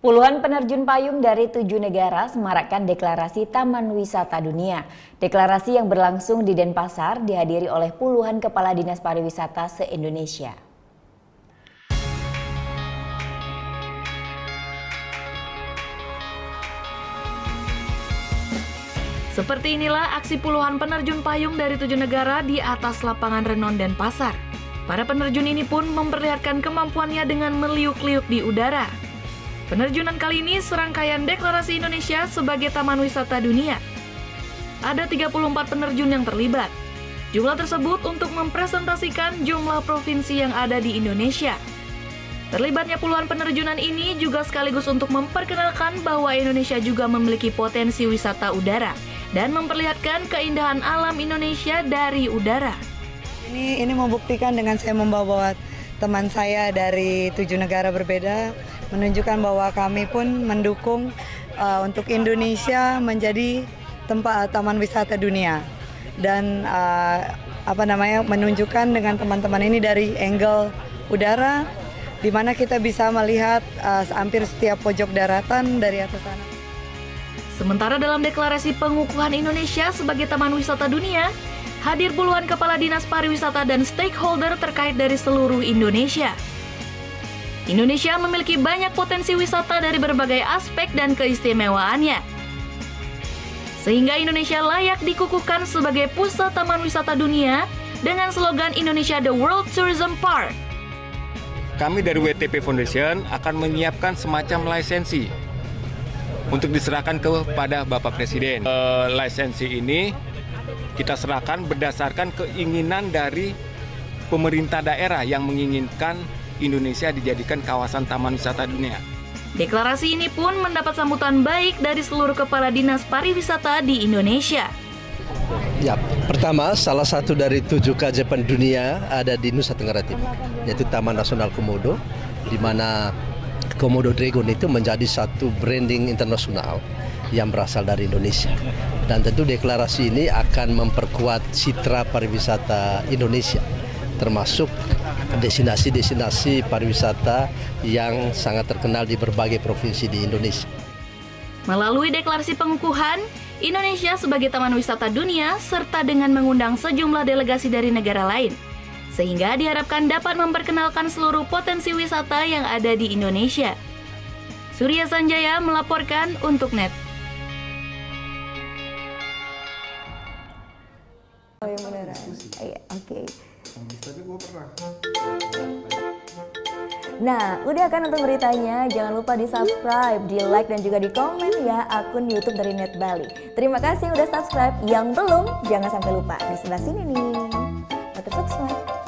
Puluhan penerjun payung dari 7 negara semarakkan deklarasi Taman Wisata Dunia. Deklarasi yang berlangsung di Denpasar dihadiri oleh puluhan kepala dinas pariwisata se-Indonesia. Seperti inilah aksi puluhan penerjun payung dari 7 negara di atas lapangan Renon Denpasar. Para penerjun ini pun memperlihatkan kemampuannya dengan meliuk-liuk di udara. Penerjunan kali ini serangkaian deklarasi Indonesia sebagai Taman Wisata Dunia. Ada 34 penerjun yang terlibat. Jumlah tersebut untuk mempresentasikan jumlah provinsi yang ada di Indonesia. Terlibatnya puluhan penerjunan ini juga sekaligus untuk memperkenalkan bahwa Indonesia juga memiliki potensi wisata udara dan memperlihatkan keindahan alam Indonesia dari udara. Ini membuktikan dengan saya membawa teman saya dari 7 negara berbeda, menunjukkan bahwa kami pun mendukung untuk Indonesia menjadi tempat taman wisata dunia dan menunjukkan dengan teman-teman ini dari angle udara, di mana kita bisa melihat hampir setiap pojok daratan dari atas sana. Sementara dalam deklarasi pengukuhan Indonesia sebagai Taman Wisata Dunia, hadir puluhan kepala dinas pariwisata dan stakeholder terkait dari seluruh Indonesia. Indonesia memiliki banyak potensi wisata dari berbagai aspek dan keistimewaannya. Sehingga Indonesia layak dikukuhkan sebagai pusat taman wisata dunia dengan slogan Indonesia The World Tourism Park. Kami dari WTP Foundation akan menyiapkan semacam lisensi untuk diserahkan kepada Bapak Presiden. Lisensi ini kita serahkan berdasarkan keinginan dari pemerintah daerah yang menginginkan Indonesia dijadikan kawasan taman wisata dunia. Deklarasi ini pun mendapat sambutan baik dari seluruh kepala dinas pariwisata di Indonesia. Ya, pertama salah satu dari 7 keajaiban dunia ada di Nusa Tenggara Timur, yaitu Taman Nasional Komodo, di mana Komodo Dragon itu menjadi satu branding internasional yang berasal dari Indonesia. Dan tentu deklarasi ini akan memperkuat citra pariwisata Indonesia, termasuk destinasi-destinasi pariwisata yang sangat terkenal di berbagai provinsi di Indonesia. Melalui deklarasi pengukuhan, Indonesia sebagai Taman Wisata Dunia serta dengan mengundang sejumlah delegasi dari negara lain, sehingga diharapkan dapat memperkenalkan seluruh potensi wisata yang ada di Indonesia. Surya Sanjaya melaporkan untuk NET. Oh yang beneran? Iya, oke. Tapi gue pernah. Nah, udah kan nonton beritanya? Jangan lupa di subscribe, di like, dan juga di komen ya akun YouTube dari Net Bali. Terima kasih udah subscribe. Yang belum, jangan sampai lupa. Di sebelah sini nih. Subscribe.